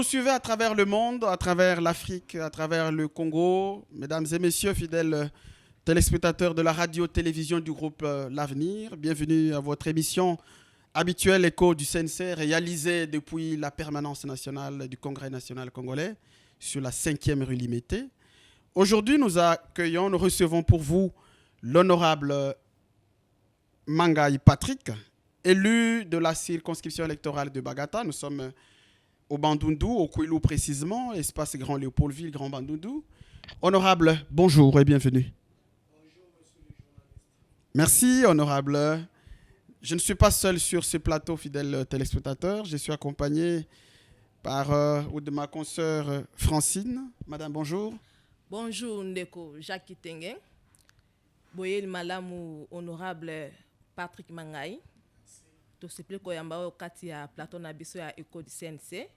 suivez à travers le monde, à travers l'Afrique, à travers le Congo, mesdames et messieurs, fidèles téléspectateurs de la radio-télévision du groupe L'Avenir, bienvenue à votre émission habituelle Écho du CNC, réalisée depuis la permanence nationale du Congrès national congolais sur la 5e rue Limété. Aujourd'hui, nous accueillons, nous recevons pour vous l'honorable Mangaï Patrick, élu de la circonscription électorale de Bagata. Nous sommes au Bandundu, au Kouilou précisément, espace Grand Léopoldville, Grand Bandundu. Honorable, bonjour et bienvenue. Bonjour, monsieur le journaliste. Merci, honorable. Je ne suis pas seul sur ce plateau, fidèles téléspectateurs. Je suis accompagné par de ma consoeur Francine. Madame, bonjour. Bonjour, Ndeko Jacques Tengen. Boyel Malamu, honorable Patrick Mangaï. Tout ce qui est au Katia plateau na biso ya Écho du CNC.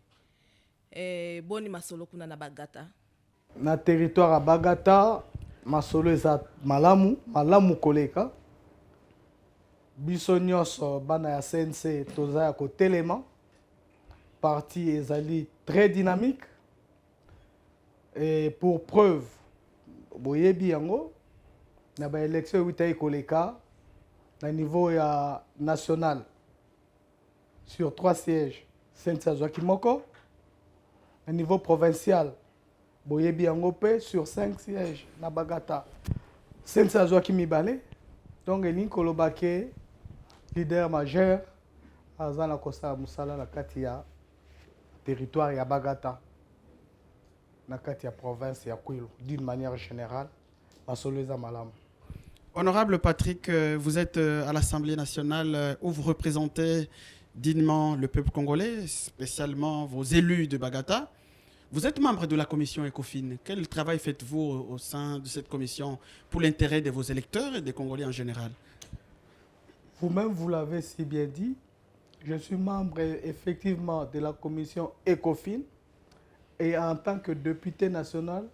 Boni masolo kuna na Bagata. Na territoire à Bagata, masolo eza malamu koleka. Biso nyonso bana ya CNC toza ya kotelema. Parti ezali très dynamique. Et pour preuve, boyebi yango na ba élection witayi koleka na niveau ya national. Sur 3 sièges, CNC azwaki moko. Au niveau provincial, boyebi yango pe sur 5 sièges na Bagata. CNC azwaki mibale. Donc elingi koloba ke leader majeur aza na kosala musala na kati ya territoire ya Bagata, na kati ya province ya Kwilu. D'une manière générale, masolo eza malamu. Honorable Patrick, vous êtes à l'Assemblée nationale où vous représentez dignement le peuple congolais, spécialement vos élus de Bagata. Vous êtes membre de la commission ECOFIN. Quel travail faites-vous au sein de cette commission pour l'intérêt de vos électeurs et des Congolais en général? Vous-même, vous l'avez si bien dit. Je suis membre effectivement de la commission ECOFIN. Et en tant que député national,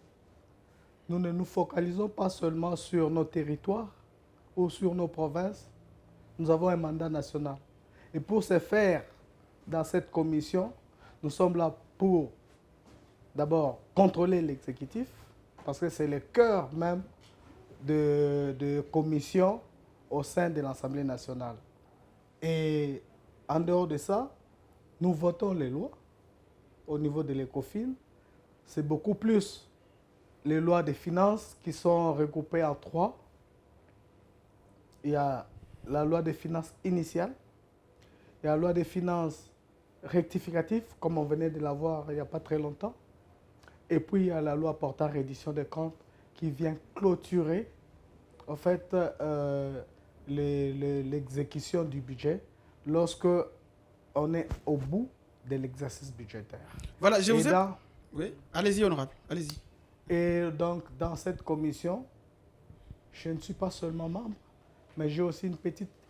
nous ne nous focalisons pas seulement sur nos territoires ou sur nos provinces. Nous avons un mandat national. Et pour ce faire, dans cette commission, nous sommes là pour d'abord contrôler l'exécutif, parce que c'est le cœur même de commission au sein de l'Assemblée nationale. Et en dehors de ça, nous votons les lois au niveau de l'ECOFIN. C'est beaucoup plus les lois des finances qui sont regroupées en 3. Il y a la loi des finances initiale, il y a la loi des finances rectificatives, comme on venait de la voir il n'y a pas très longtemps. Et puis il y a la loi portant reddition des comptes qui vient clôturer en fait l'exécution du budget lorsque on est au bout de l'exercice budgétaire. Voilà, je vous ai... Oui, allez-y, honorable, allez-y. Et donc, dans cette commission, je ne suis pas seulement membre, mais j'ai aussi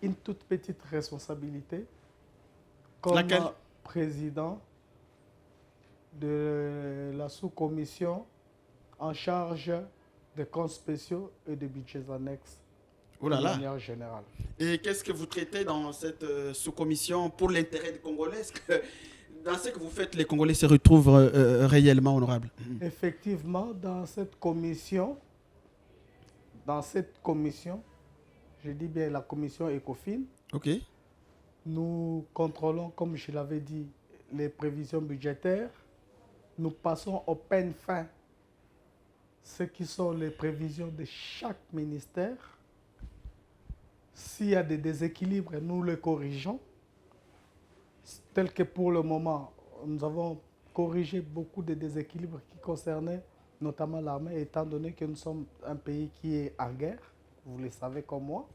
une toute petite responsabilité comme président de la sous-commission en charge des comptes spéciaux et des budgets annexes de manière générale. Et qu'est-ce que vous traitez dans cette sous-commission pour l'intérêt des Congolais? Est-ce que dans ce que vous faites, les Congolais se retrouvent réellement, honorable? Effectivement, dans cette commission, je dis bien la commission ECOFIN, okay. Nous contrôlons, comme je l'avais dit, les prévisions budgétaires. Nous passons au peigne fin ce qui sont les prévisions de chaque ministère. S'il y a des déséquilibres, nous les corrigeons. Tel que pour le moment, nous avons corrigé beaucoup de déséquilibres qui concernaient notamment l'armée, étant donné que nous sommes un pays qui est en guerre, vous le savez comme moi.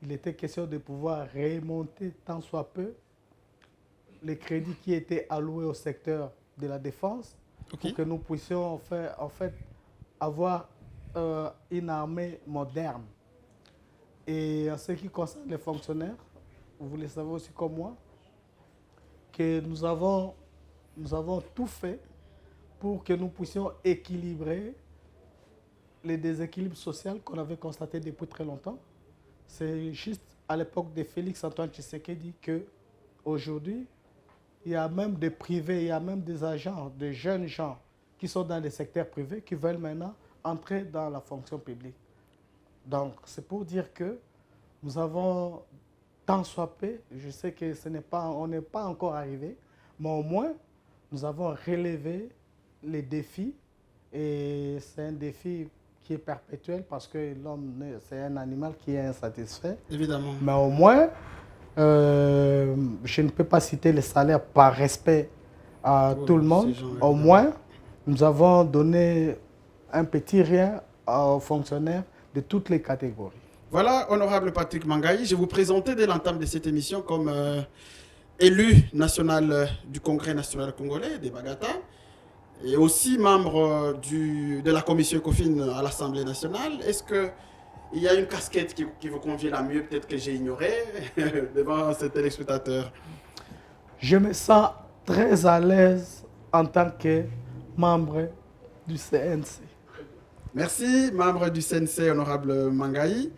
Il était question de pouvoir remonter tant soit peu les crédits qui étaient alloués au secteur de la défense, okay, pour que nous puissions en fait avoir une armée moderne. Et en ce qui concerne les fonctionnaires, vous le savez aussi comme moi, que nous avons tout fait pour que nous puissions équilibrer les déséquilibres sociaux qu'on avait constatés depuis très longtemps. C'est juste à l'époque de Félix Antoine Tshisekedi qu'aujourd'hui, il y a même des privés, il y a même des agents, des jeunes gens qui sont dans les secteurs privés qui veulent maintenant entrer dans la fonction publique. Donc, c'est pour dire que nous avons tant soit peu, je sais que on n'est pas encore arrivé, mais au moins, nous avons relevé les défis et c'est un défi qui est perpétuel parce que l'homme, c'est un animal qui est insatisfait. Évidemment. Mais au moins, je ne peux pas citer les salaires par respect à tout le monde. Au moins, nous avons donné un petit rien aux fonctionnaires de toutes les catégories. Voilà, honorable Patrick Mangaï, je vous présentais dès l'entame de cette émission comme élu national du Congrès national congolais, des Bagata, et aussi membre de la commission ECOFIN à l'Assemblée nationale. Est-ce qu'il y a une casquette qui vous convient la mieux, peut-être que j'ai ignoré devant ces téléspectateurs? Je me sens très à l'aise en tant que membre du CNC. Merci, membre du CNC, honorable Mangaï.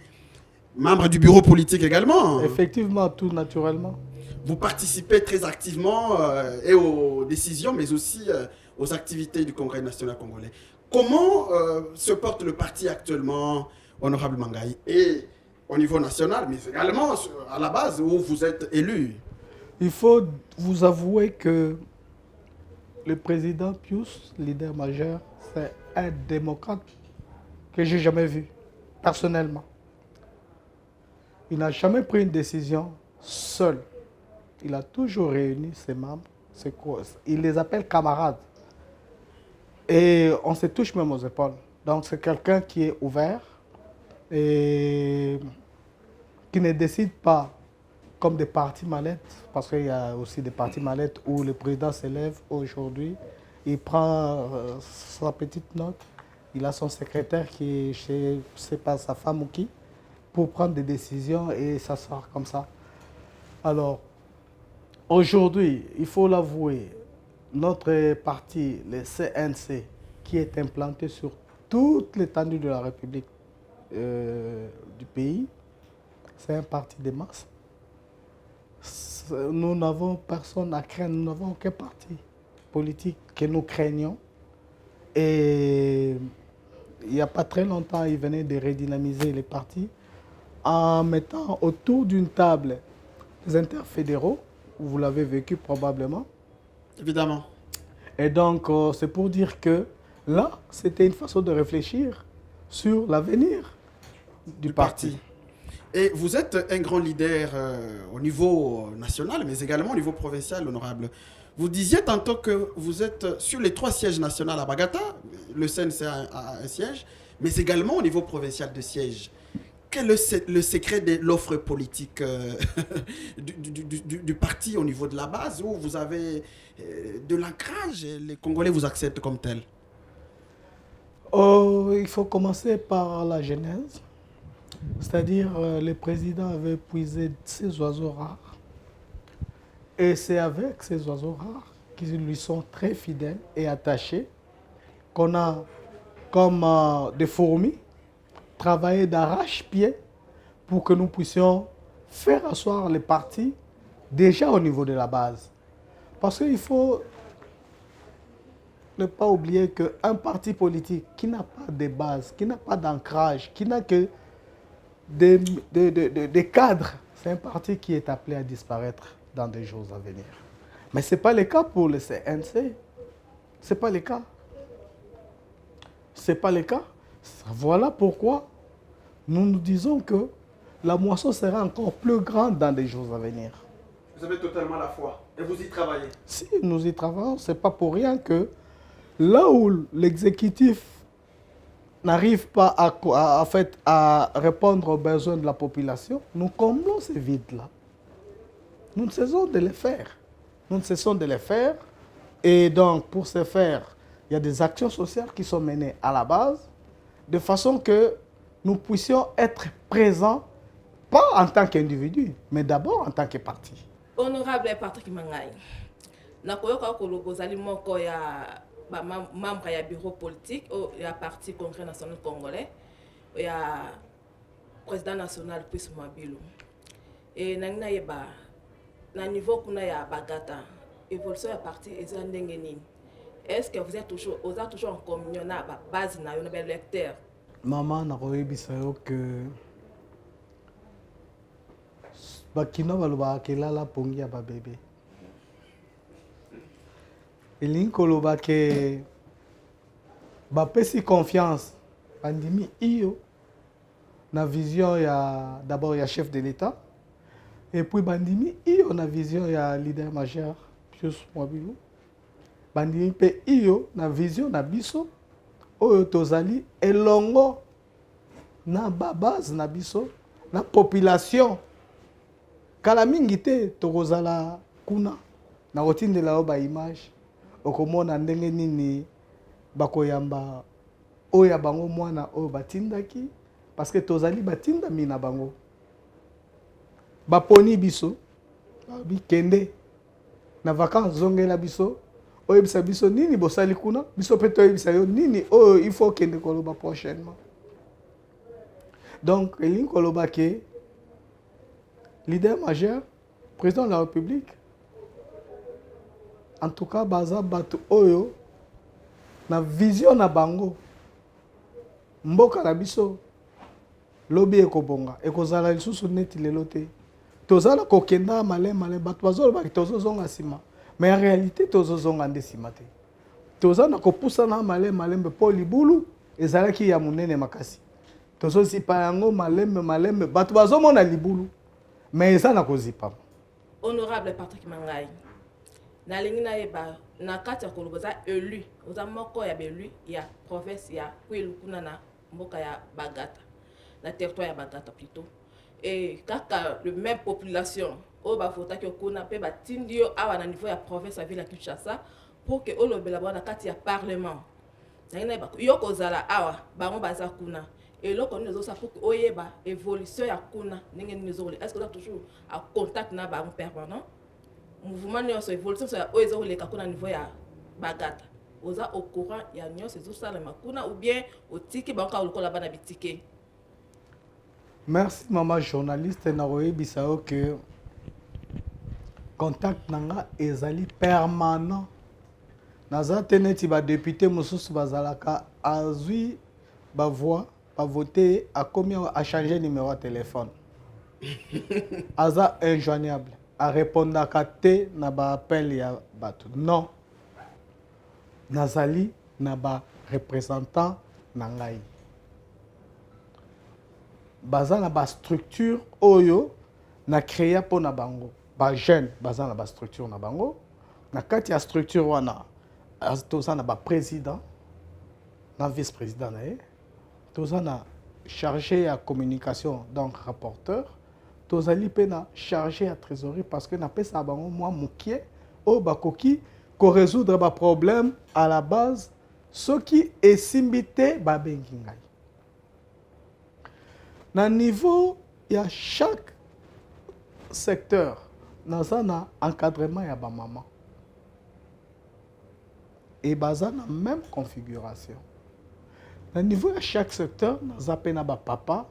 Membre du bureau politique également. Effectivement, tout naturellement. Vous participez très activement et aux décisions, mais aussi aux activités du Congrès national congolais. Comment se porte le parti actuellement, honorable Mangaï, et au niveau national, mais également à la base où vous êtes élu? Il faut vous avouer que le président Pius, leader majeur, c'est un démocrate que j'ai jamais vu, personnellement. Il n'a jamais pris une décision seul. Il a toujours réuni ses membres. Il les appelle camarades. Et on se touche même aux épaules. Donc c'est quelqu'un qui est ouvert et qui ne décide pas comme des partis mallettes, parce qu'il y a aussi des partis mallettes où le président s'élève aujourd'hui, il prend sa petite note, il a son secrétaire qui est chez, je sais pas, sa femme ou qui, pour prendre des décisions et ça sort comme ça. Alors, aujourd'hui, il faut l'avouer, notre parti, le CNC, qui est implanté sur toute l'étendue de la République du pays, c'est un parti de masse. Nous n'avons personne à craindre, nous n'avons aucun parti politique que nous craignons. Et il n'y a pas très longtemps, il venait de redynamiser les partis en mettant autour d'une table les interfédéraux, vous l'avez vécu probablement. Évidemment. Et donc, c'est pour dire que là, c'était une façon de réfléchir sur l'avenir du parti. Et vous êtes un grand leader au niveau national, mais également au niveau provincial, honorable. Vous disiez tantôt que vous êtes sur les 3 sièges nationaux à Bagata, le CNC a un siège, mais également au niveau provincial de siège. Quel est le secret de l'offre politique du parti au niveau de la base, où vous avez de l'ancrage et les Congolais vous acceptent comme tel? Il faut commencer par la genèse. C'est-à-dire, le président avait puisé ces oiseaux rares. Et c'est avec ces oiseaux rares, qui lui sont très fidèles et attachés, qu'on a, comme des fourmis, travaillé d'arrache-pied pour que nous puissions faire asseoir les partis déjà au niveau de la base. Parce qu'il faut ne pas oublier qu'un parti politique qui n'a pas de base, qui n'a pas d'ancrage, qui n'a que des cadres, c'est un parti qui est appelé à disparaître dans des jours à venir. Mais ce n'est pas le cas pour le CNC. Ce n'est pas le cas. Ce n'est pas le cas. Voilà pourquoi nous nous disons que la moisson sera encore plus grande dans des jours à venir. Vous avez totalement la foi et vous y travaillez. Si nous y travaillons, ce n'est pas pour rien que là où l'exécutif n'arrive pas à répondre aux besoins de la population, nous comblons ces vides-là. Nous ne cessons de les faire. Nous ne cessons de les faire. Et donc, pour ce faire, il y a des actions sociales qui sont menées à la base, de façon que nous puissions être présents, pas en tant qu'individu, mais d'abord en tant que parti. Honorable Patrick Mangaï, nakoyoka kolobozali moko ya membre ya bureau politique ya parti Congrès national congolais ya président national Pius Mwabilo. Et nangina yeba na niveau kuna ya Bagata évolution ya parti eza ndenge nini? Est-ce que vous êtes toujours en communion na base na yo na lecteur? Maman nakoyebisa yo que bakino balobaka kelala pongi ya babebe. Elingi koloba ke bapesi confiance bandimi iyo na vision ya d'abord ya chef de l'État et puis bandimi iyo na vision ya leader majeur Pius Mwabilu. Bandimi pe iyo na vision na biso oyo tozali elongo na base na biso na population kala mingi te tokozala kuna na kotindela yo ba image okomona ndenge nini bakoyamba oya bango mwana oyo batindaki parce que tozali batindami na bango baponi biso bikende na vacances zongela biso oyebisa biso nini bosali kuna biso pe toyebisa yo nini oyo il faut kende koloba prochainement. Donc elingi koloba ke leader majeur président de la République en tout cas baza bato oyo na vision na bango mboka na biso lobi ekobonga ekozala lisusu neti lelo te tozala kokenda malema bato bazoloba tozozonga nsima mais en réalité tozozonga nde nsima te tozana kopusana malembe mpo libulu ezalaki ya monene makasi tozozipa yango malembe bato bazomona libulu mais eza na kozipama. Honorable Patrick Mangai, nalingi nayeba na kati ya koloba za élu oza moko ya belu ya province ya Kwilu kuna na mboka ya Bagata na territoire ya Bagata plutôt et kaka le même population o ba votaki kuna pe batindi yo awa na niveau ya province ya ville ya Kinshasa pour que olobela bona kati ya parlement nalingi nayeba yo kozala awa bango baza kuna eloko nini ezosa pour que oyeba évolution ya kuna ndenge nini ezokole est-ce que oza toujours à contact na bango permanent mouvement nyonso évolution ya oyo ezokoleka kuna niveau ya Bagata oza au courant ya nyonso ezosalema kuna ou bien otiki bango kaka lokola bana bitike? Merci maman journaliste nakoyebisa yo ke contact nanga ezali permanent naza te neti badepute mosusu bazalaka azwi bavoix bavote akomi a changer numéro ya téléphone aza injoignable arépondaka te na baappel ya bato non nazali na bareprésentant na ngai baza na bastructure oyo na créa mpo na bango bajeune baza na bastructure na bango na kati ya structure wana toza na baprésident na vice-président na ye toza na chargé ya communication donc rapporteur tozali mpe na chargé ya trésorerie parce que napesa bango mwa mokie oyo bakoki korésoudre baproblème à la base soki esimbi te babengi ngai na niveau ya chaque secteur naza na encadrement ya bamama et baza na même configuration na niveau ya chaque secteur naza mpe na bapapa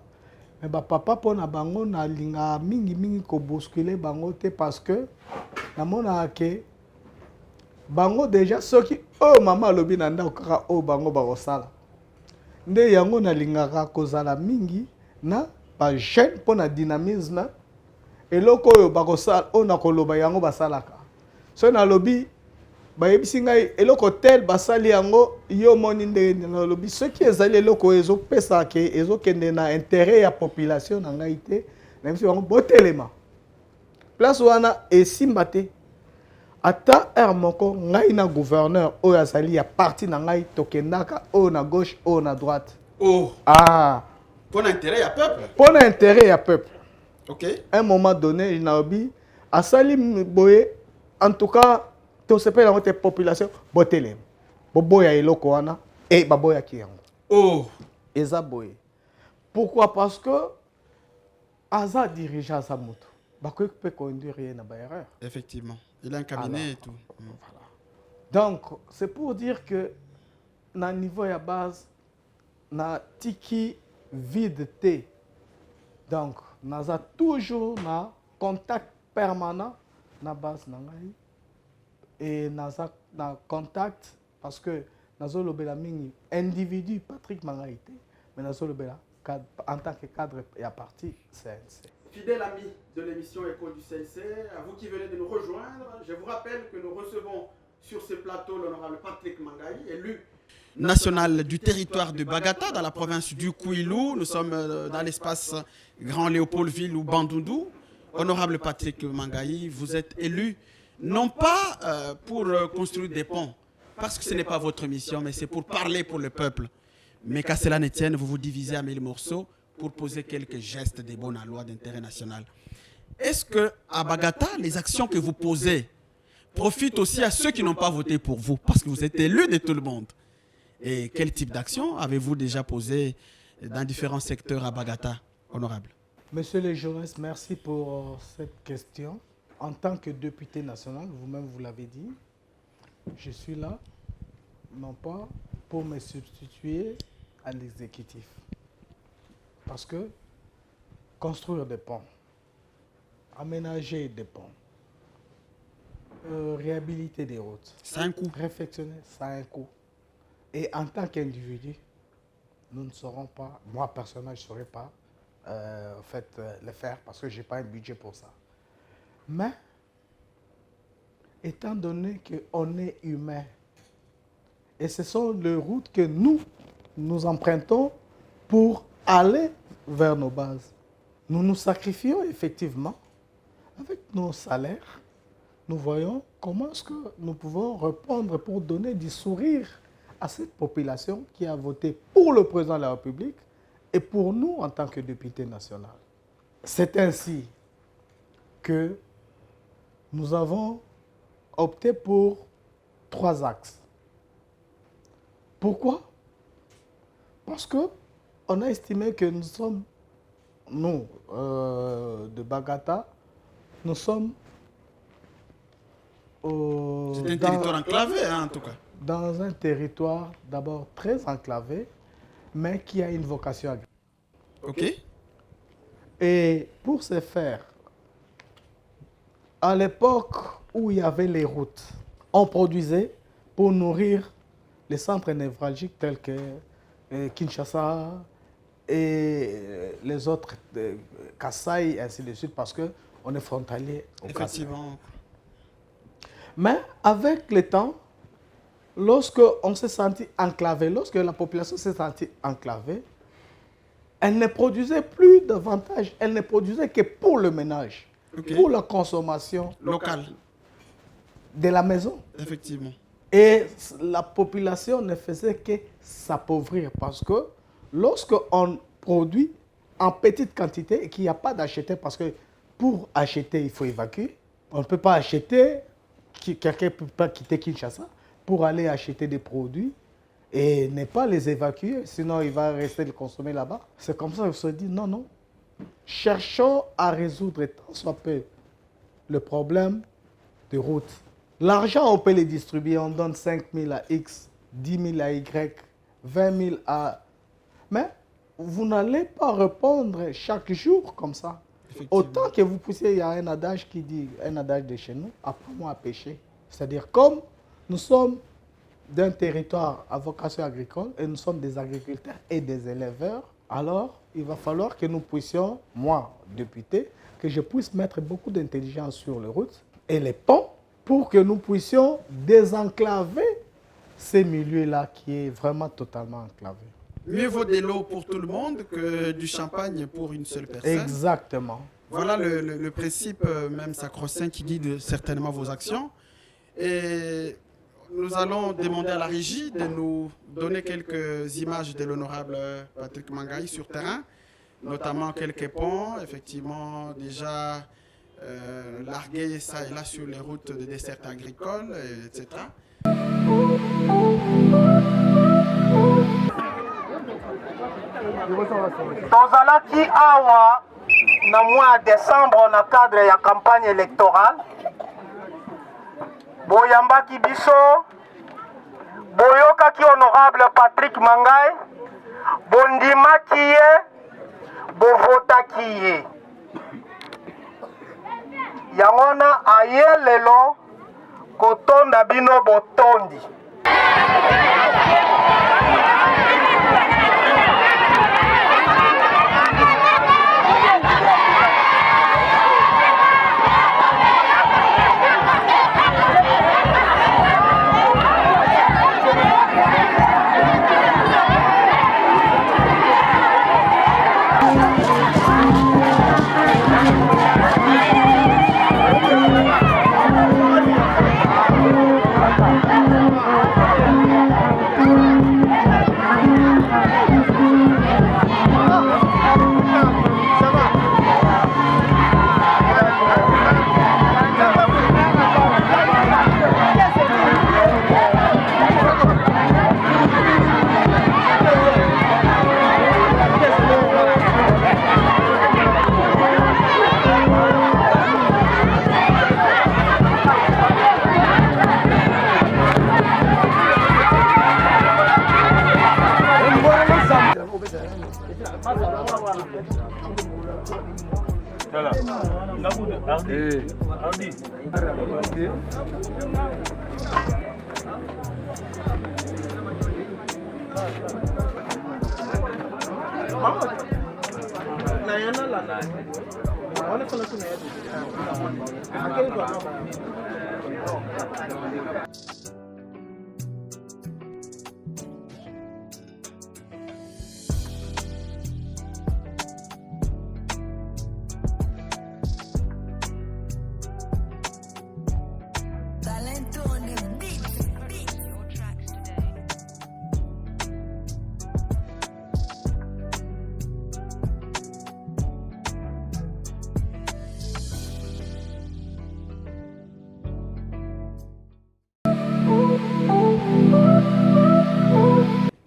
mais bapapa mpo na bango nalingaka mingi koboskule bango te parce que namonaka ke bango déjà soki oyo mama alobi na ndako kaka oyo bango bakosala nde yango nalingaka kozala mingi na bajeune mpo na dynamisme eloko oyo bakosala oyo nakoloba yango basalaka so nalobi bayebisi ngai eloko tel basali yango yo moni ndenge nalobi soki ezali eloko oyo ezopesa ke ezokende na intérêt ya population na ngai te nayebisi bango botelema place wana esimba te ata heure moko ngai na gouverneur oyo azali ya parti na ngai tokendaka oyo na gauche oyo na droite. Oh. Ah. Pour l'intérêt ya peuple. Pour l'intérêt ya peuple. Ok. À un moment donné, naobi asali boye en tout cas to sepela notre population botelem. Boboya eloko wana et baboya ki yango. Oh. Eza boye. Pourquoi? Parce que aza dirigeant sa moto. Bako peut conduire rien na ba erreur. Effectivement. Il a un cabinet. Alors, et tout. Voilà. Donc, c'est pour dire que na niveau ya base na tiki vide te. Donc, naza toujours na contact permanent na base na ngai et dans contact parce que nazo lobela mingi individu Patrick Mangaï mais nazo lobela en tant que cadre et à partir CNC. Fidèle ami de l'émission Écho du CNC, à vous qui venez de nous rejoindre, je vous rappelle que nous recevons sur ce plateau l'honorable Patrick Mangaï, élu national du territoire de Bagata, dans la province du Kouilou. Nous sommes dans l'espace Grand Léopoldville ou Bandundu. Honorable Patrick Mangaï, vous êtes élu non pas pour construire des ponts, parce que ce n'est pas votre mission, mais c'est pour parler pour le peuple. Mais qu'à cela ne tienne, vous vous divisez à 1000 morceaux pour poser quelques gestes de bonne loi d'intérêt national. Est-ce qu'à Bagata, les actions que vous posez profitent aussi à ceux qui n'ont pas voté pour vous, parce que vous êtes élu de tout le monde? Et quel type d'action avez-vous déjà posé dans différents secteurs à Bagata, honorable? Monsieur le journaliste, merci pour cette question. En tant que député national, vous-même vous l'avez dit, je suis là, non pas pour me substituer à l'exécutif. Parce que construire des ponts, aménager des ponts, réhabiliter des routes, c'est un coût. Réfectionner, ça a un coût. Et en tant qu'individu, nous ne saurons pas, moi personnellement, je ne saurais pas le faire parce que je n'ai pas un budget pour ça. Mais, étant donné qu'on est humain, et ce sont les routes que nous empruntons pour aller vers nos bases. Nous nous sacrifions effectivement avec nos salaires. Nous voyons comment est-ce que nous pouvons répondre pour donner du sourire à cette population qui a voté pour le président de la République et pour nous en tant que député national. C'est ainsi que nous avons opté pour 3 axes. Pourquoi? Parce qu'on a estimé que nous sommes, de Bagata, nous sommes c'est un territoire enclavé, hein, en tout cas. Dans un territoire d'abord très enclavé, mais qui a une vocation agricole. OK. Et pour ce faire, à l'époque où il y avait les routes, on produisait pour nourrir les centres névralgiques tels que Kinshasa et les autres, Kasaï et ainsi de suite, parce qu'on est frontalier au Kasaï. Effectivement. Mais avec le temps, lorsque on s'est senti enclavé, lorsque la population s'est sentie enclavée, elle ne produisait plus davantage, elle ne produisait que pour le ménage, Okay. pour la consommation Locale. de la maison. Effectivement. Et la population ne faisait que s'appauvrir parce que lorsqu'on produit en petite quantité et qu'il n'y a pas d'acheteur, parce que pour acheter, il faut évacuer. On ne peut pas acheter, quelqu'un ne peut pas quitter Kinshasa pour aller acheter des produits et ne pas les évacuer, sinon il va rester le consommer là-bas. C'est comme ça qu'on se dit non, non. Cherchons à résoudre tant soit peu le problème de route. L'argent, on peut le distribuer, on donne 5 000 à X, 10 000 à Y, 20 000 à... Mais vous n'allez pas répondre chaque jour comme ça. Autant que vous puissiez, il y a un adage qui dit, un adage de chez nous, apprends-moi à pêcher. C'est-à-dire comme nous sommes d'un territoire à vocation agricole et nous sommes des agriculteurs et des éleveurs, alors il va falloir que nous puissions, moi, député, que je puisse mettre beaucoup d'intelligence sur les routes et les ponts pour que nous puissions désenclaver ces milieux-là qui est vraiment totalement enclavé. Mieux vaut de l'eau pour tout le monde que du champagne pour une seule personne. Exactement. Voilà le principe même sacro-saint qui guide certainement vos actions. Et nous allons demander à la régie de nous donner quelques images de l'honorable Patrick Mangaï sur terrain, notamment quelques ponts, effectivement déjà largués ça et là sur les routes de dessert agricole, etc. tozalaki awa na mois de décembre na cadre ya campagne électorale boyambaki biso boyokaki honorable Patrick Mangaï bondimaki ye bovotaki ye yango na aye lelo kotonda bino botondi.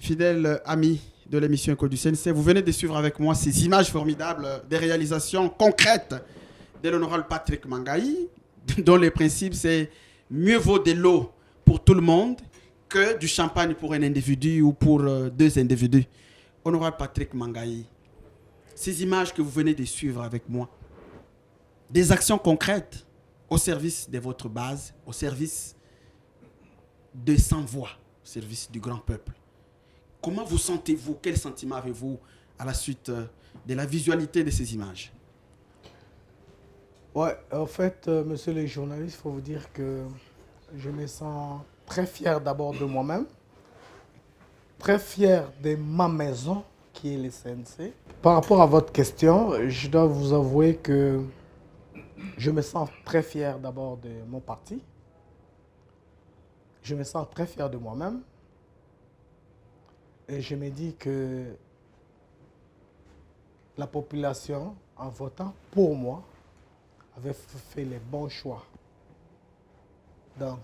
Fidèles amis de l'émission École du CNC, vous venez de suivre avec moi ces images formidables des réalisations concrètes de l'honorable Patrick Mangaï, dont le principe c'est mieux vaut de l'eau pour tout le monde que du champagne pour un individu ou pour deux individus. Honorable Patrick Mangaï, ces images que vous venez de suivre avec moi, des actions concrètes au service de votre base, au service de sans-voix, au service du grand peuple. Comment vous sentez-vous? Quel sentiment avez-vous à la suite de la visualité de ces images? Ouais, en fait, monsieur le journaliste, il faut vous dire que je me sens très fier d'abord de moi-même, très fier de ma maison qui est le CNC. Par rapport à votre question, je dois vous avouer que je me sens très fier d'abord de mon parti. Je me sens très fier de moi-même. Et je me dis que la population, en votant pour moi, avait fait les bons choix. Donc,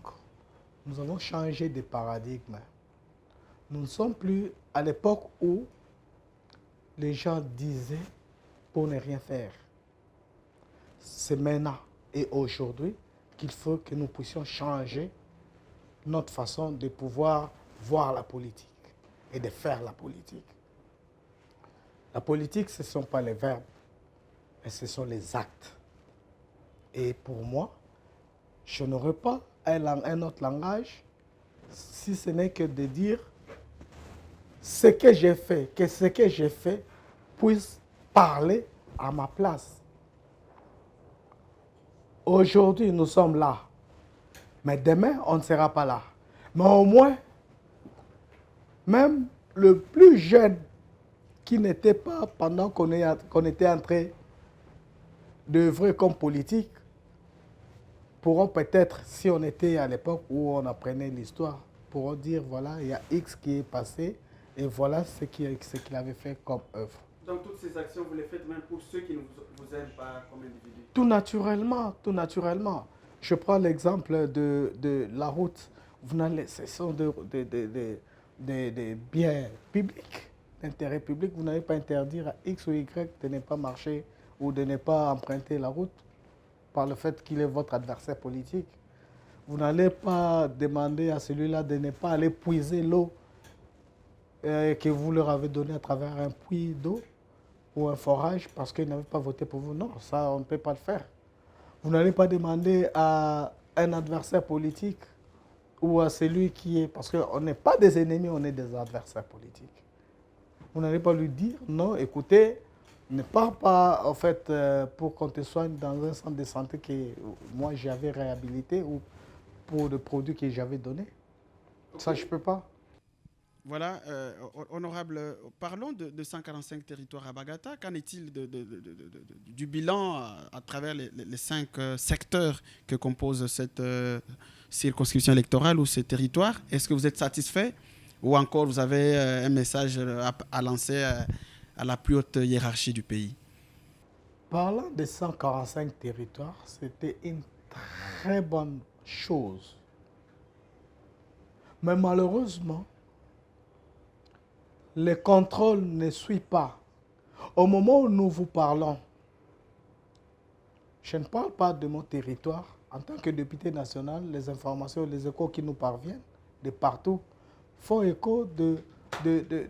nous avons changé de paradigme. Nous ne sommes plus à l'époque où les gens disaient pour ne rien faire. C'est maintenant et aujourd'hui qu'il faut que nous puissions changer notre façon de pouvoir voir la politique et de faire la politique. La politique, ce ne sont pas les verbes, mais ce sont les actes. Et pour moi, je n'aurais pas un autre langage si ce n'est que de dire ce que j'ai fait, que ce que j'ai fait puisse parler à ma place. Aujourd'hui, nous sommes là, mais demain, on ne sera pas là. Mais au moins, même le plus jeune qui n'était pas pendant qu'on était en train d'œuvrer comme politique, pourront peut-être, si on était à l'époque où on apprenait l'histoire, pourront dire, voilà, il y a X qui est passé et voilà ce qu'il avait fait comme œuvre. Donc toutes ces actions, vous les faites même pour ceux qui ne vous aiment pas comme individu? Tout naturellement, tout naturellement. Je prends l'exemple de la route. Ce sont des biens publics, d'intérêt public. Vous n'allez pas interdire à X ou Y de ne pas marcher ou de ne pas emprunter la route par le fait qu'il est votre adversaire politique. Vous n'allez pas demander à celui-là de ne pas aller puiser l'eau que vous leur avez donnée à travers un puits d'eau ou un forage parce qu'ils n'avaient pas voté pour vous. Non, ça, on ne peut pas le faire. Vous n'allez pas demander à un adversaire politique ou à celui qui est... Parce qu'on n'est pas des ennemis, on est des adversaires politiques. Vous n'allez pas lui dire, non, écoutez, ne pars pas en fait pour qu'on te soigne dans un centre de santé que moi j'avais réhabilité ou pour le produit que j'avais donné. Okay. Ça, je ne peux pas. Voilà, honorable, parlons de 145 territoires à Bagata. Qu'en est-il du bilan à travers les 5 secteurs que compose cette circonscription électorale ou ces territoires? Est-ce que vous êtes satisfait ou encore vous avez un message à lancer à la plus haute hiérarchie du pays? Parlant des 145 territoires, c'était une très bonne chose. Mais malheureusement, les contrôles ne suivent pas. Au moment où nous vous parlons, je ne parle pas de mon territoire. En tant que député national, les informations, les échos qui nous parviennent de partout font écho de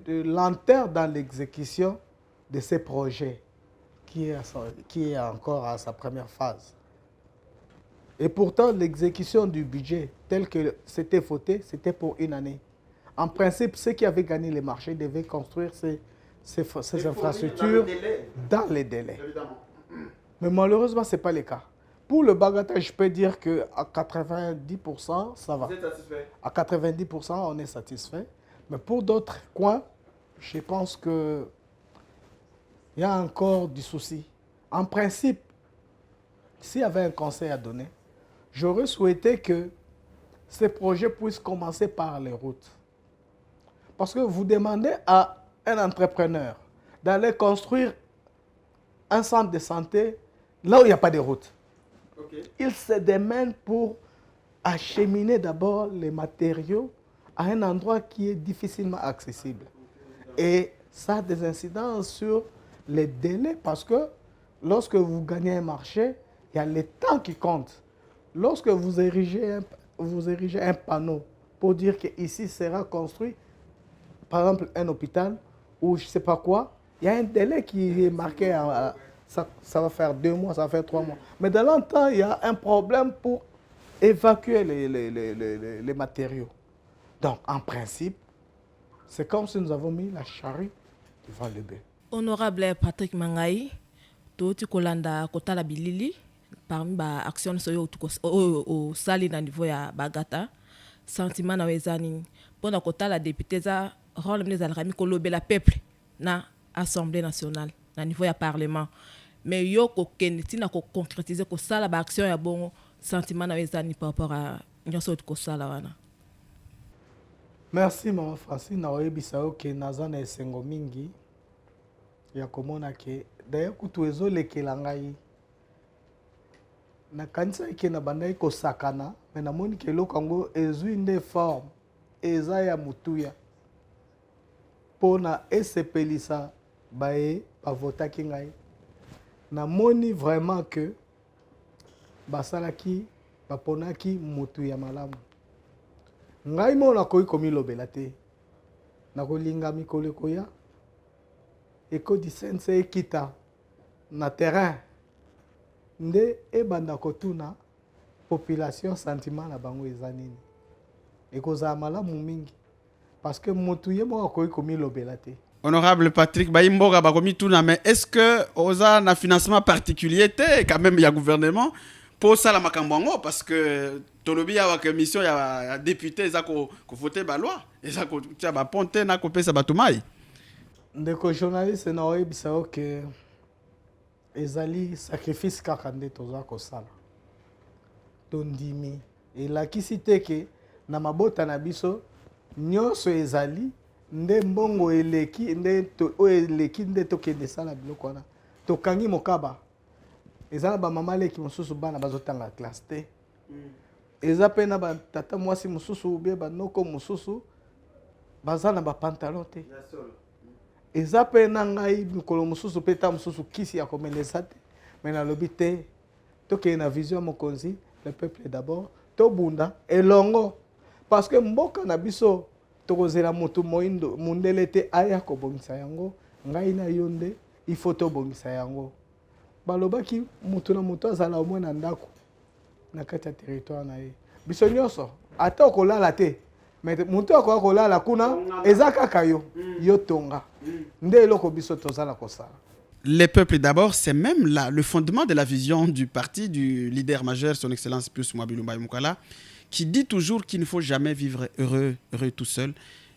lenteur dans l'exécution de ces projets qui est encore à sa première phase. Et pourtant, l'exécution du budget tel que c'était voté, c'était pour une année. En principe, ceux qui avaient gagné les marchés devaient construire ces infrastructures dans les délais. Évidemment. Mais malheureusement, ce n'est pas le cas. Pour le Bagata, je peux dire qu'à 90%, ça va. Vous êtes satisfait? À 90%, on est satisfait. Mais pour d'autres coins, je pense qu'il y a encore du souci. En principe, s'il y avait un conseil à donner, j'aurais souhaité que ces projets puissent commencer par les routes. Parce que vous demandez à un entrepreneur d'aller construire un centre de santé là où il n'y a pas de route. Okay. Il se démène pour acheminer d'abord les matériaux à un endroit qui est difficilement accessible. Et ça a des incidences sur les délais parce que lorsque vous gagnez un marché, il y a le temps qui compte. Lorsque vous érigez un panneau pour dire qu'ici sera construit, par exemple, un hôpital ou je ne sais pas quoi, il y a un délai qui est marqué, ça va faire 2 mois, ça va faire 3 mois. Mais dans longtemps, il y a un problème pour évacuer les matériaux. Donc, en principe, c'est comme si nous avons mis la charrue devant le bœuf. Honorable Patrick Mangai, Toti Kolanda Kotala Bilili, parmi les actions au sali na niveau ya Bagata, sentiment na wezani, pour Kotala député za rôle des alrami kolobe la peuple na Assemblée nationale na niveau ya parlement. Mais yo ko keniti na ko concrétiser ko sala ba action ya bon sentiment na wezani par rapport à nyoso ko sala wana. Merci maman Francine na oyebisa ke nazana esengo mingi ya komona ke d'ailleurs kutu ezolekela ngai na kanisa ke na bandai ko sakana mais na moni ke eloko yango ezwi nde forme eza ya mutuya pona esepelisa baye bavotaki ngai na moni vraiment que basalaki baponaki mutu ya malamu ngai mo nakoki komilobela te nakolinga mikolo ekoya ekodi sense ekita na terrain nde ebanda kotuna population sentiment na bango eza nini ekozala malamu mingi parce que mutu ye mo akoki komilobela te. Honorable Patrick Baimboga Bagomituna, mais est-ce que oza na financement particulier quand même il y a gouvernement pour ça la makambongo parce que tolobi ya wa mission ya député za ko voter ba loi eza ko tia ba ponte na ko pesa batumai ndeko journaliste na oyebisa que ezali sacrifice kaka nde toza ko sala tondimi elakisi te ke na mabota na biso nyonso ezali nde mbongo eleki nde tokende sala biloko wana tokangi mokaba eza na bamama leki mosusu bana bazotanga classe te eza mpe na batata mwasi mosusu ubie banoko mosusu baza na bapantalon te eza mpe na ngai mikolo mosusu mpe ta mosusu kisi ya komelesa te me nalobi te tokende na vision ya mokonzi le peuple d'abord tobunda elongo parce que mboka na biso tokozela motu moindo mundele te aya kobongisa yango ngai na yo nde il faut tobongisa yango balobaki motu na motu azala omwe na ndako na kati ya territoire na ye. Biso nyonso ata okolala te mais moto akolala kuna eza kaka yo tonga. Nde eloko biso tozala kosala. Les peuples d'abord, c'est même là le fondement de la vision du parti du leader majeur, son Excellence Pius Mwabilumba Mukala, qui dit toujours qu'il ne faut jamais vivre heureux tout seul.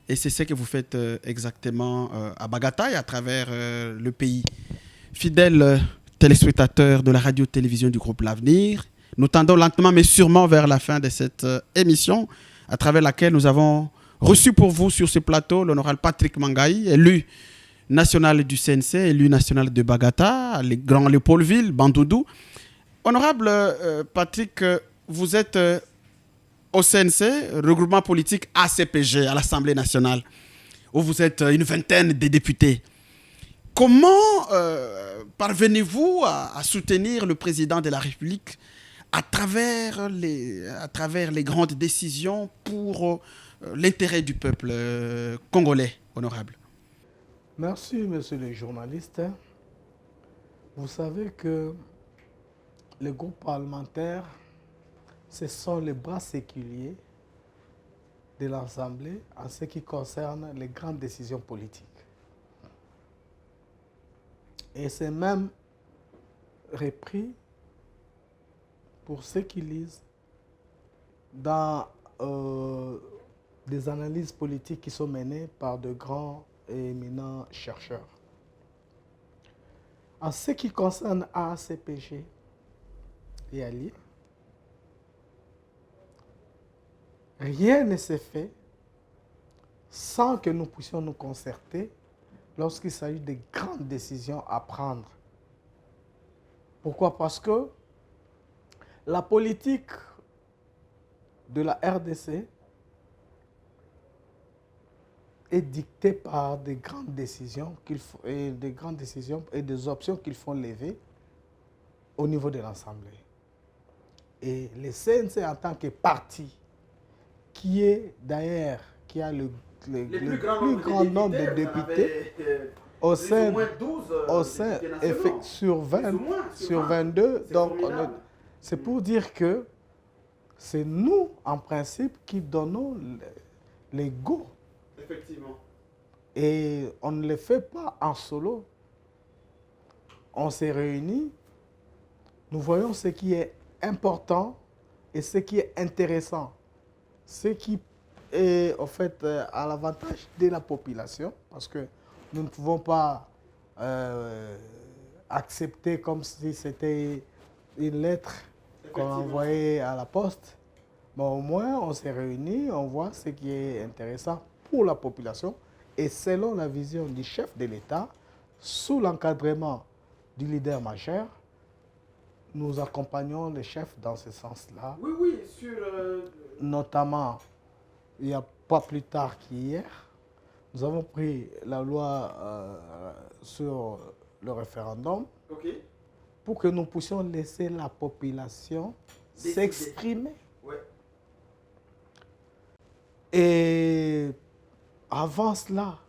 Et c'est ce que vous faites exactement à Bagata et à travers le pays. Fidèles téléspectateurs de la radio-télévision du groupe L'Avenir, nous tendons lentement mais sûrement vers la fin de cette émission, à travers laquelle nous avons reçu pour vous sur ce plateau l'honorable Patrick Mangaï, élu national du CNC, élu national de Bagata, le grand Léopoldville, Bandoudou. Honorable Patrick, vous êtes au CNC, regroupement politique ACPG, à l'Assemblée nationale, où vous êtes une vingtaine de députés. Comment parvenez-vous à soutenir le président de la République à travers les grandes décisions pour l'intérêt du peuple congolais, honorable? Merci, monsieur le journaliste. Vous savez que les groupes parlementaires, ce sont les bras séculiers de l'Assemblée en ce qui concerne les grandes décisions politiques. Et c'est même repris pour ceux qui lisent dans des analyses politiques qui sont menées par de grands et éminents chercheurs. En ce qui concerne ACPG et Ali, rien ne s'est fait sans que nous puissions nous concerter lorsqu'il s'agit de grandes décisions à prendre. Pourquoi? Parce que la politique de la RDC est dictée par des grandes décisions et des options qu'ils font lever au niveau de l'Assemblée. Et le CNC en tant que parti qui a le plus grand nombre de députés au sein sur 22. Donc, c'est pour dire que c'est nous, en principe, qui donnons les go. Effectivement. Et on ne le fait pas en solo. On s'est réunis, nous voyons ce qui est important et ce qui est intéressant. Ce qui est, en fait, à l'avantage de la population, parce que nous ne pouvons pas accepter comme si c'était une lettre qu'on envoyait à la poste. Mais au moins, on s'est réunis, on voit ce qui est intéressant pour la population. Et selon la vision du chef de l'État, sous l'encadrement du leader majeur, nous accompagnons le chef dans ce sens-là. Oui, sur... Notamment, il n'y a pas plus tard qu'hier, nous avons pris la loi sur le référendum pour que nous puissions laisser la population s'exprimer. Ouais. Et avant cela,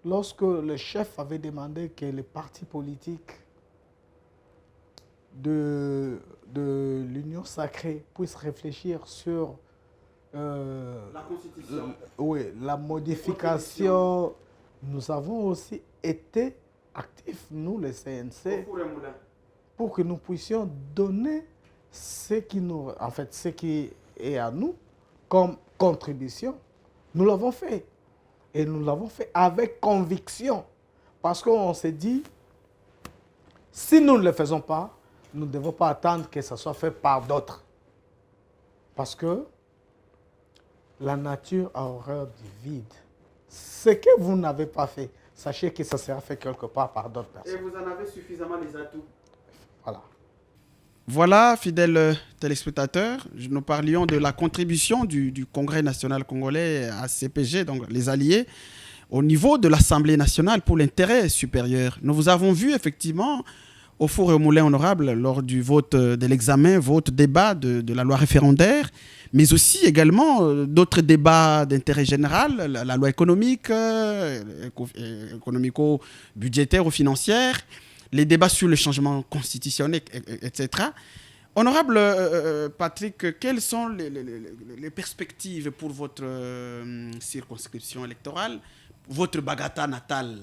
lorsque le chef avait demandé que les partis politiques de l'Union sacrée puissent réfléchir sur la Constitution. La modification, nous avons aussi été actifs, nous, les CNC, pour que nous puissions donner ce qui est à nous comme contribution. Nous l'avons fait. Et nous l'avons fait avec conviction. Parce qu'on s'est dit, si nous ne le faisons pas, nous ne devons pas attendre que ça soit fait par d'autres. Parce que la nature a horreur du vide. Ce que vous n'avez pas fait, sachez que ça sera fait quelque part par d'autres personnes. Et vous en avez suffisamment les atouts. Voilà. Voilà, fidèles téléspectateurs, nous parlions de la contribution du Congrès national congolais à CPG, donc les alliés, au niveau de l'Assemblée nationale pour l'intérêt supérieur. Nous vous avons vu effectivement au four et au moulin honorable lors du vote de l'examen, débat de la loi référendaire, mais aussi également d'autres débats d'intérêt général, la loi économique, économico-budgétaire ou financière, les débats sur le changement constitutionnel, etc. Honorable Patrick, quelles sont les perspectives pour votre circonscription électorale, votre Bagata natale?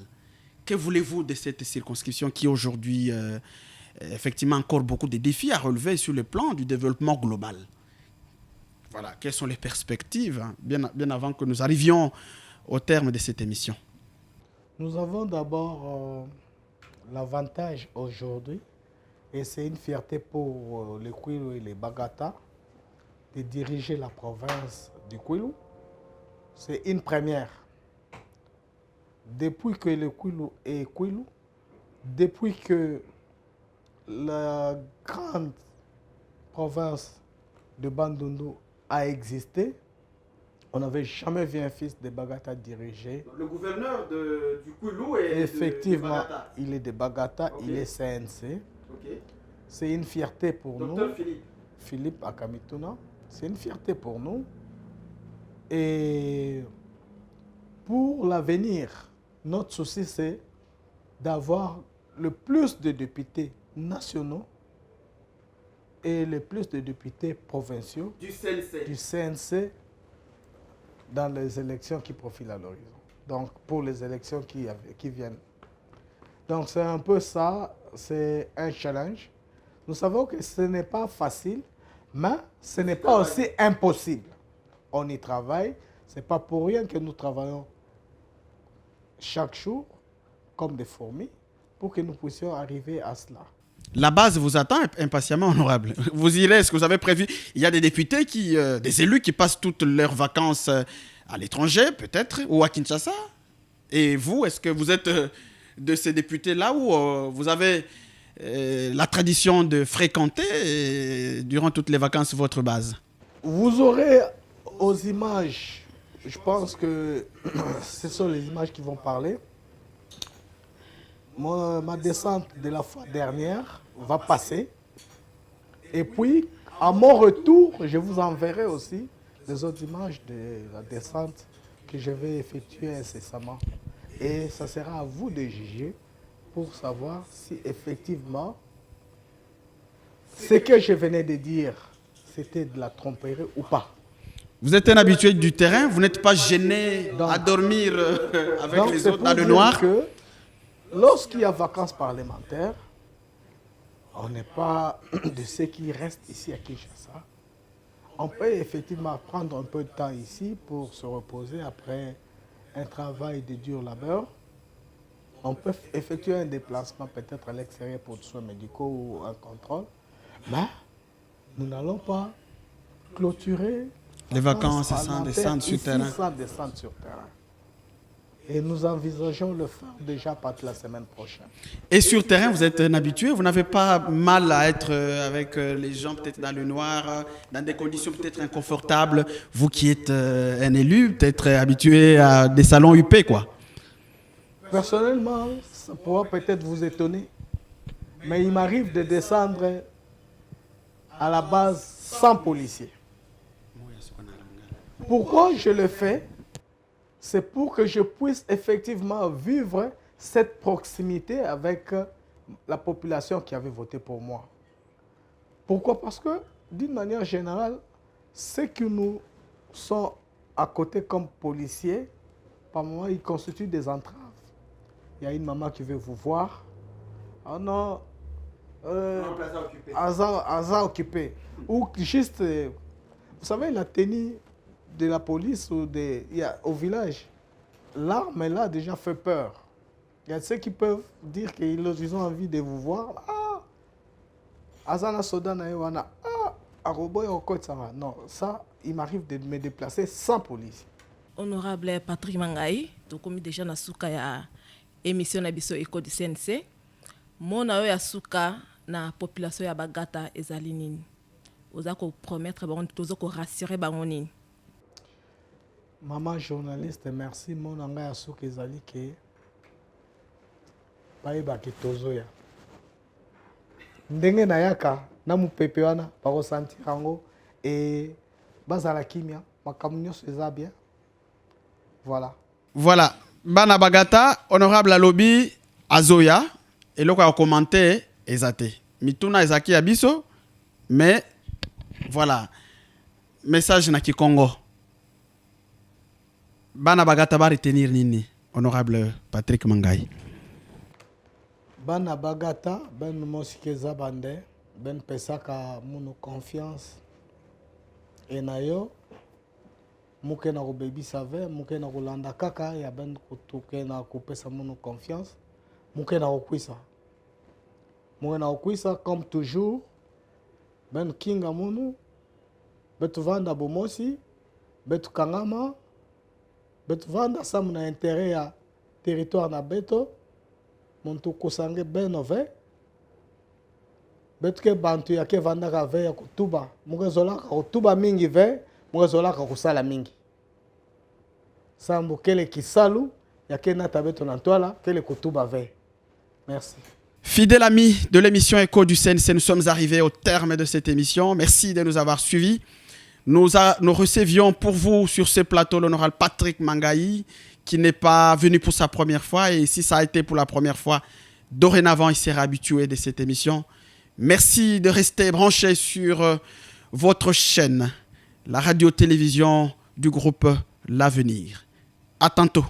Que voulez-vous de cette circonscription qui aujourd'hui, effectivement, encore beaucoup de défis à relever sur le plan du développement global? Voilà, quelles sont les perspectives, hein, bien avant que nous arrivions au terme de cette émission? Nous avons d'abord l'avantage aujourd'hui, et c'est une fierté pour les Kwilu et les Bagata, de diriger la province du Kwilu. C'est une première. Depuis que le Kwilu est Kwilu, depuis que la grande province de Bandundu a existé, on n'avait jamais vu un fils de Bagata diriger. Le gouverneur du Kwilu est Effectivement, de Bagata. il est de Bagata, Okay. il est CNC. Okay. C'est une fierté pour Docteur nous. Philippe. Philippe Akamituna, c'est une fierté pour nous. Et pour l'avenir, notre souci, c'est d'avoir le plus de députés nationaux et le plus de députés provinciaux Du CNC. du CNC dans les élections qui profilent à l'horizon. Donc, pour les élections qui viennent. Donc, c'est un peu ça, c'est un challenge. Nous savons que ce n'est pas facile, mais ce n'est pas aussi impossible. On y travaille. Ce n'est pas pour rien que nous travaillons chaque jour comme des fourmis pour que nous puissions arriver à cela. La base vous attend impatiemment, honorable. Vous irez, est-ce que vous avez prévu? Il y a des députés, des élus qui passent toutes leurs vacances à l'étranger, peut-être, ou à Kinshasa. Et vous, est-ce que vous êtes de ces députés-là où vous avez la tradition de fréquenter durant toutes les vacances votre base? Vous aurez aux images, je pense que ce sont les images qui vont parler. Ma descente de la fois dernière va passer. Et puis, à mon retour, je vous enverrai aussi les autres images de la descente que je vais effectuer incessamment. Et ça sera à vous de juger pour savoir si effectivement ce que je venais de dire, c'était de la tromperie ou pas. Vous êtes un habitué du terrain, vous n'êtes pas gêné à dormir avec Donc, les c'est autres pour dans le dire noir? que lorsqu'il y a vacances parlementaires, on n'est pas de ceux qui restent ici à Kinshasa. On peut effectivement prendre un peu de temps ici pour se reposer après un travail de dur labeur. On peut effectuer un déplacement peut-être à l'extérieur pour des soins médicaux ou un contrôle. Mais nous n'allons pas clôturer Les vacances sans parlementaires descendre sur ici terrain. sans descendre sur terrain. Et nous envisageons le faire déjà à partir de la semaine prochaine. Et sur terrain, vous êtes un habitué? Vous n'avez pas mal à être avec les gens peut-être dans le noir, dans des conditions peut-être inconfortables? Vous qui êtes un élu, peut-être habitué à des salons UP, quoi. Personnellement, ça pourra peut-être vous étonner, mais il m'arrive de descendre à la base sans policier. Pourquoi je le fais? C'est pour que je puisse effectivement vivre cette proximité avec la population qui avait voté pour moi. Pourquoi? Parce que, d'une manière générale, ceux qui nous sont à côté comme policiers, par moment, ils constituent des entraves. Il y a une maman qui veut vous voir. Ah non, hasard occupé. Ou juste, vous savez, la tenue de la police au village, l'arme, elle a déjà fait peur. Il y a ceux qui peuvent dire qu'ils ont envie de vous voir. Ah, Azana Sodana Ewana. Ah, Aroboy Okotsama. Non, ça, il m'arrive de me déplacer sans police. Honorable Patrick Mangai, tokomi déjà na suka ya émission na biso Éco du CNC. Mona yo ya suka na population ya Bagata ezali nini? Oza ko promettre bango tozo ko rassurer bango nini? Maman journaliste, merci. Mon anga ya suka ezali ke bayebaki tozoya. Ndenge na yaka na mupepe wana bakosentir yango e bazala kimia makambo nyonso eza bien. Voilà. Voilà. Bana Bagata, honorable Alobi, Azoya, et le commenté, Ezate. Mituna Ezaki Abiso, Mais, voilà. Message na Congo. Bana bagata ba retenir nini, honorable Patrick Mangai. Bana bagata, ben mosikeza bande, ben pesaka munu confiance. Et nayo, muke na ko baby save, muke na ko landa kaka, ya ben kutuke na ko pesa munu confiance, muke na ko kwisa. Muke na ko kwisa comme toujours, ben kinga munu, betu vanda bomosi, betu kangama, betu vanda samu na intérêt ya territoire na beto, muntu kusange benove, betu ke bantu ya ke vanda ka ve ya kutuba, muke zolaka kutuba mingi ve, muke zolaka kusala mingi. Sambu kele kisalu, ya ke nata beto na toala, kele kutuba ve. Merci. Fidèles amis de l'émission Écho du CNC, nous sommes arrivés au terme de cette émission. Merci de nous avoir suivis. Nous recevions pour vous sur ce plateau l'honorable Patrick Mangai, qui n'est pas venu pour sa première fois. Et si ça a été pour la première fois, dorénavant, il sera habitué de cette émission. Merci de rester branché sur votre chaîne, la radio-télévision du groupe L'Avenir. À tantôt.